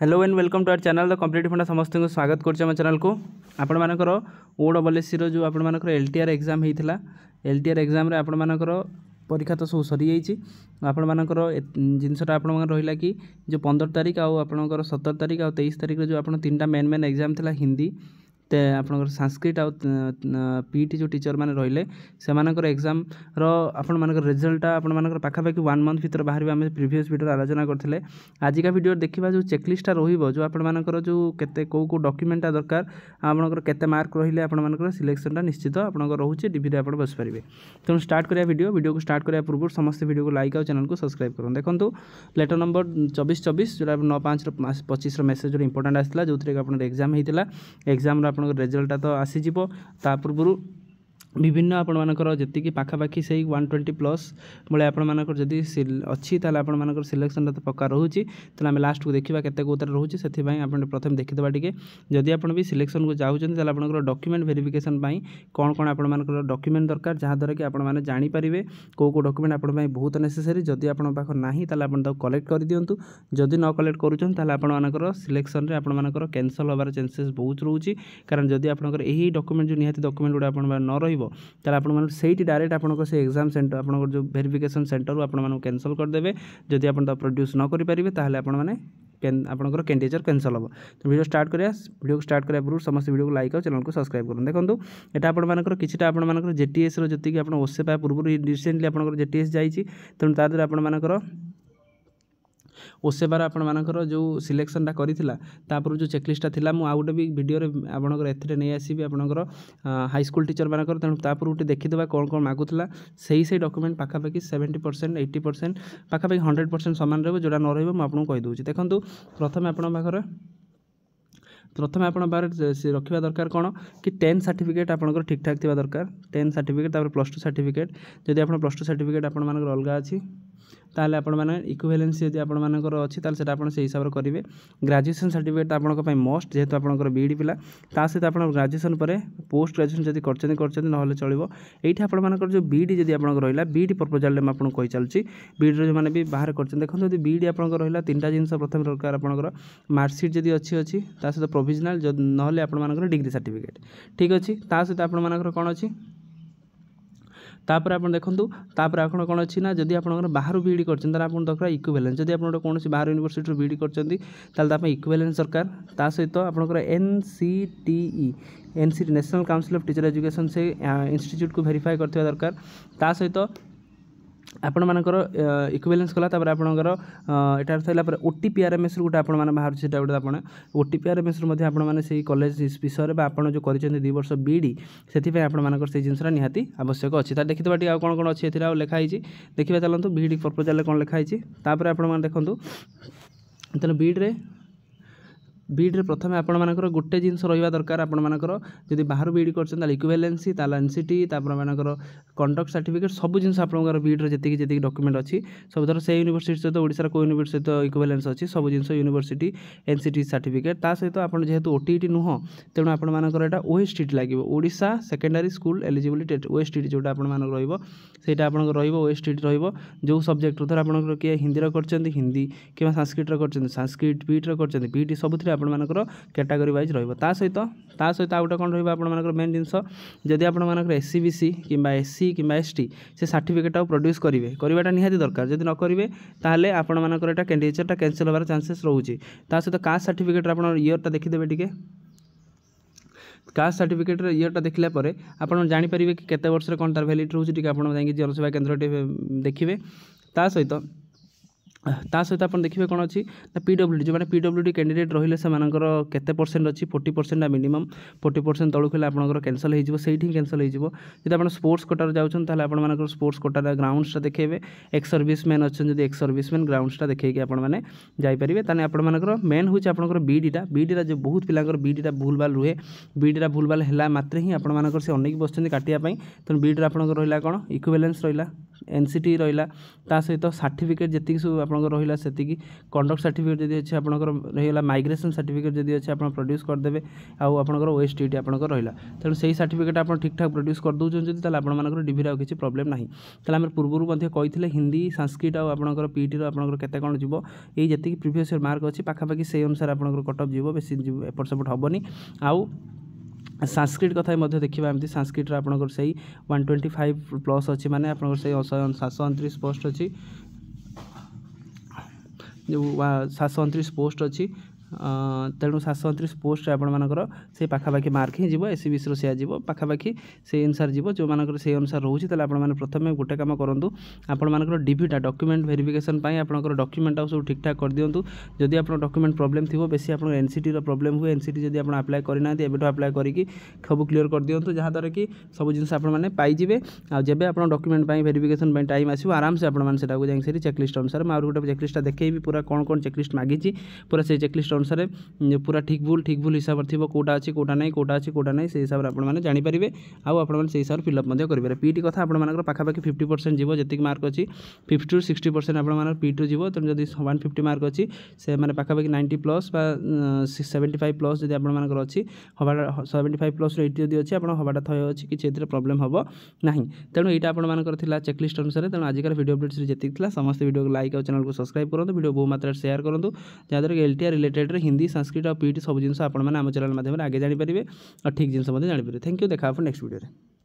Hello and welcome to our channel the competitive funda समस्त को स्वागत कर चैनल को आपण मानकर ओडब्ल्यूएससी जो आपण मानकर एलटीआर एग्जाम होता एलटीआर एग्जाम आपण मानकर परीक्षा तो सब सरी जाइए आपण मानकर जिनसटा आपण रहा कि जो 15 तारीख आपर 17 तारीख आ 23 तारीख जो आप तीन मेन मेन एग्जाम था हिंदी आपणकर संस्कृत आउ पीटी जो टीचर मैंने रहिले से एग्जाम आपण मानकर रिजल्ट आपण मानकर पाखापाखि 1 मंथ भीतर बाहर आम प्रीवियस वीडियो आलोचना करते आज का वीडियो देखा जो चेकलिस्टा रही जो आपण मानकर जो केते को डॉक्यूमेंटा दरकार आपंकर केते मार्क रहिले आपण मानकर सिलेक्शनटा निश्चित आपंकर रोचे डीवी आप बस पारे तेणु स्टार्ट करिया वीडियो को स्टार्ट करिया पूर्व समस्त वीडियो को लाइक और चैनल को सब्सक्राइब करूँ देखो लेटर नंबर 2424 जो 9/5/25 मेसेज इंपोर्टेंट आसाला जो थे आप एग्जाम होता एग्जाम रिजल्टा तो आसीज पूर्व विभिन्न आपण मानकर जी पाखापाखि से 120 प्लस भाई आपण मानकर जदि अच्छी आपण मानकर सिलेक्शन तो पक्का रोचे तो आम लास्ट को देखा केते कौतर रोचे से प्रथम देखीदा टी जदि आप भी सिलेक्शन को चाहते आपंकर डॉक्यूमेंट वेरिफिकेशन कौन कौन आपण मानकर डॉक्यूमेंट दरकार जहाँद्वारा कि आपण मैंने जानीपारे कौ डॉक्यूमेंट आपण बहुत नेसेसरी जदि आपण पाख नहीं आप कलेक्ट कर दिंतु जदि न कलेक्ट करूँ सिलेक्शन में आपण मानकर कैंसल होबार चांसेस बहुत रोचे कारण जदि आपंकर यही डॉक्यूमेंट जो निहाती डॉक्यूमेंट गुड़ा आप न रही से डायरेक्ट आप से एग्जाम सेंटर आप जो वेरिफिकेशन सेंटर आपको कैंसल करदे जदि आप प्रोड्यूस न करेंगे ताहले आपण मैंने आपंकर कैंडिडेचर कैंसल हम तो वीडियो स्टार्ट करिया वीडियो को स्टार्ट करिया पूर्व समस्त वीडियो को लाइक और चैनल को सब्सक्राइब करूँ देखो यहाँ आपंकर किसी आपंकर जेटीएस जी आप ओसे पाए पूर्व रिसेंटली आपंकर जेटीएस जाइए तेणु ताद्वारा आपंकर ओसेबार आपण मानकर जो सिलेक्शनटा कर जो चेकलिस्टा था मुझे गोटे भी वीडियो आपंकर ए नहीं आसबि आपंकर हाईस्कूल टीचर मानकर तेणु तापूर्व देखीदे कौन कौन मागुला से डॉक्यूमेंट पाखापाखि 70% 80% पाखापाखि 100% सामान रहा जोड़ा न रही मुझे कहीदे देखो प्रथम आप प्रथम आप रखा दरकार कौन कि 10 सर्टिफिकेट आपंकर ठीक ठाक थी दरकार 10 सर्टिफिकेट +2 सर्टिफिकेट जदि आप +2 सर्टिफिकेट आपर अलग अच्छी ताले आपण माने इक्विवेलेंसी यदि आपण मानकर अछि ताले सेटा आपण से हिसाब रे करिवे ग्रेजुएशन सर्टिफिकेट आपनको पय मोस्ट जेहेतु आपणकर बीडी पिला ता सहित आपण ग्रेजुएशन परे पोस्ट ग्रेजुएशन जदि करछन नहले चलिबो एठी आपण मानकर जो बीडी जदि आपणकर रहिला बीडी प्रपोजल ले म आपण कहि चलछि बीडी रे जो माने भी बाहर करछन देखन जदि बीडी आपणकर रहिला तीनटा जिंस प्रथम दरकार आपणकर मार्कशीट जदि अछि ता सहित प्रोविजनल नहले आपण मानकर डिग्री सर्टिफिकेट ठीक अछि ता सहित आपण मानकर कोन अछि तापर आप देखूँ तापर आप कौन अच्छी ना जदि आप बाहर बीडी कर दरकार इक्विवेलेंस जदि आप कौन बाहर यूनिवर्सिटी बीडी कर इक्विवेलेंस दरकार ता सहित आपंकर NCTE national council of teacher education से इंस्टीट्यूट को वेरीफाई करथिबा दरकार ता सहित आपण मानकर इक्विवेलेंस कला तापर आपणकर एटार थैला पर ओटीपीआरएमएस गोटे आपण माने बाहर सेटा गोटे आपण ओटीपीआरएमएस मध्ये आपण माने सेही कॉलेज विषय में आपण जो करिसेंती 2 वर्ष बीडी सेति पे आपण मानकर से जिनसरा निहाती आवश्यक अछि ता देखितबा टी आ कोन कोन अछि एथिरा लेखा हिची देखिबा चलंतु बीडी प्रपोजल ले कोन लेखा हिची तापर आपण माने देखंतु तने बीड रे प्रथम आपण मानकर गोटे जिनस रहिबा दरकार आपण मानकर जदि बाहर बीडी करछन ताले इक्विवेलेंसी ताले एनसीटी तापर मानकर कंडक्ट सर्टिफिकेट सब जिनस आपनकर बीड रे जति डॉक्यूमेंट अछि सब धर से यूनिवर्सिटी सहित ओडिसा को यूनिवर्सिटी सहित इक्विवेलेंस अछि सब जिनस यूनिवर्सिटी एनसीटी सर्टिफिकेट ता सहित आपण जेहेतु ओटीईटी नुह तेणु आपण मानकर एटा ओएसटीटी लागिवो Odisha secondary school eligibility OSTT जोटा आपण मानकर रहिबो सेटा आपनकर रहिबो ओएसटीटी रहिबो जो सब्जेक्ट धर आपनकर के हिंदी रे करछन्ती हिंदी किबा संस्कृत रे करछन्ती संस्कृत पीटी रे करछन्ती पीटी सबथि आपण मानकर कैटेगरी वाइज रहिबो ता सहित आ गोटे कौन रहिबो आपण मानकर मेन जिनस जदि आपण मानकर एससीबीसी किंबा एससी किंबा एसटी से सर्टिफिकेट प्रोड्यूस करिवे करबाटा निहाती दरकार जदि न करिवे ताहले आपण मानकर एटा कैंडिडेटटा कैंसिल होबार चांसेस रहउची ता सहित कास्ट सर्टिफिकेट आपण ईयरटा देखिदेबे टिके कास्ट सर्टिफिकेट ईयरटा देखला परे आपण जानि परिबे कि केते वर्ष रे कोन तार वैलिडिटी रहउची टिके आपण जाई जनसेवा केंद्र देखिबे ता सहित आप देखिए कौन अच्छी पीडब्ल्यूडी जो मैंने पीडब्ल्यूडी कैंडिडेट रहिले से केते परसेंट अच्छी 40% मिनिमम 40% तलू खेले आपंकर कैंसल हो कैंसल हो आप स्पोर्ट्स कोटार जाऊँ आप स्पोर्ट्स कोटार ग्राउंड्सटा देखेबे एक्स सर्विसमैन अच्छा जब एक्स सर्विसमैन ग्राउंड्सटा देखिए आपने जापरेंगे ताने आपंकर मेन हूँ आपंकर बीडीटा जो बहुत पिलांकर बीडीटा भूल भाल रुहे बीडीटा भूल भाल है मात्रे ही आपंकर से अनेक बस काटियापाई तेणु बीडी आपंकर रहा कौन इक्विवेलेंस रहा एनसीटी रहा ता सहित सर्टिफिकेट जी सब आप रहा से कंडक्ट सर्टिफिकेट जब अच्छे आपंकर रहीगला माइग्रेशन सर्टिफिकेट जब अच्छे आप प्रोड्यूस करदे आउ आपंकर ओएसटीटी आपंकर रहा तेणु से सर्टिफिकेट आप ठीक ठाक प्रोड्यूस कर दूसरी आपंकर डिभी किसी प्रोब्लेम ना तेल पूर्व कही हिंदी संस्कृत आपर पीटी आपंकर केते कौन जीव ये जी प्रीवियस ईयर मार्क अच्छी पाखापाखि से अनुसार आपंकर कट अफ जीव बेसी एपट सेपट हेनी आउ संस्कृत कथा देखा एमती संस्कृत आपंकर से 125 प्लस अच्छी माने आपंकर से 729 पोस्ट अच्छी जो 729 पोस्ट अच्छी तेणु 729 पोस्ट आपर से पाखापाखि मार्क ही जीव एससीबीसी सी जीव पाखापाखि से अनुसार जीव जो मान से अनुसार रोचे प्रथम गोटे कम करूँ आपर डीवीटा डॉक्यूमेंट वेरिफिकेशन आपंकर डॉक्यूमेंट सब ठीक ठाक कर दिंतु जदि आप डॉक्यूमेंट प्रॉब्लम थी बेसी आप एनसीटी प्रॉब्लम हुए एनसीटी जब आप अप्लाई करना एबेठू अप्लाई करके सब क्लीयर कर दिंतु जहाँद्वारा कि सब जिन आपने जब आप डॉक्यूमेंट वेरिफिकेशन टाइम आसो आराम से आपको जाए चेकलिस्ट अनुसार मैं गोटे चेकलिस्ट देखी पूरा कौन कौन चेकलिस्ट मागी पूरा से चेकलिस्ट अनुसार पूरा ठीक भूल हिसाब से कौटा अच्छी कौटा नहीं कौटा अच्छी कौटा नहीं से हिसाब से आपने जानीपारे आउ से हिसाब से फिलअप करेंगे पीटी कथा आप पाखापाखि 50% जीव जी मार्क अच्छी 50 to 60% आप पीटी जीव तेणु जब 150 मार्क अच्छी से मैंने पाखापाखि 90 प्लस 75 प्लस जब आपर अच्छी हवा 75 प्लस 80 जब अच्छी आप हवाटा थय अच्छी किसी प्रोब्लेम हम ना तेणु यहाँ आपर चेकलिस्ट अनुसार तेणु आजिकार वीडियो अपडेट्स जी समस्त वीडियो को लाइक और चैनल को सब्सक्राइब करूँ वीडियो बहु मात्रा शेयर करूँ जहाँद्वारा कि एलटीआर रिलेटेड हिंदी संस्कृत और पीटी सब जिन आप चैनल माध्यम आगे जानीपारे और ठीक जिन जानीपारे थैंक यू देखा नेक्स्ट वीडियो।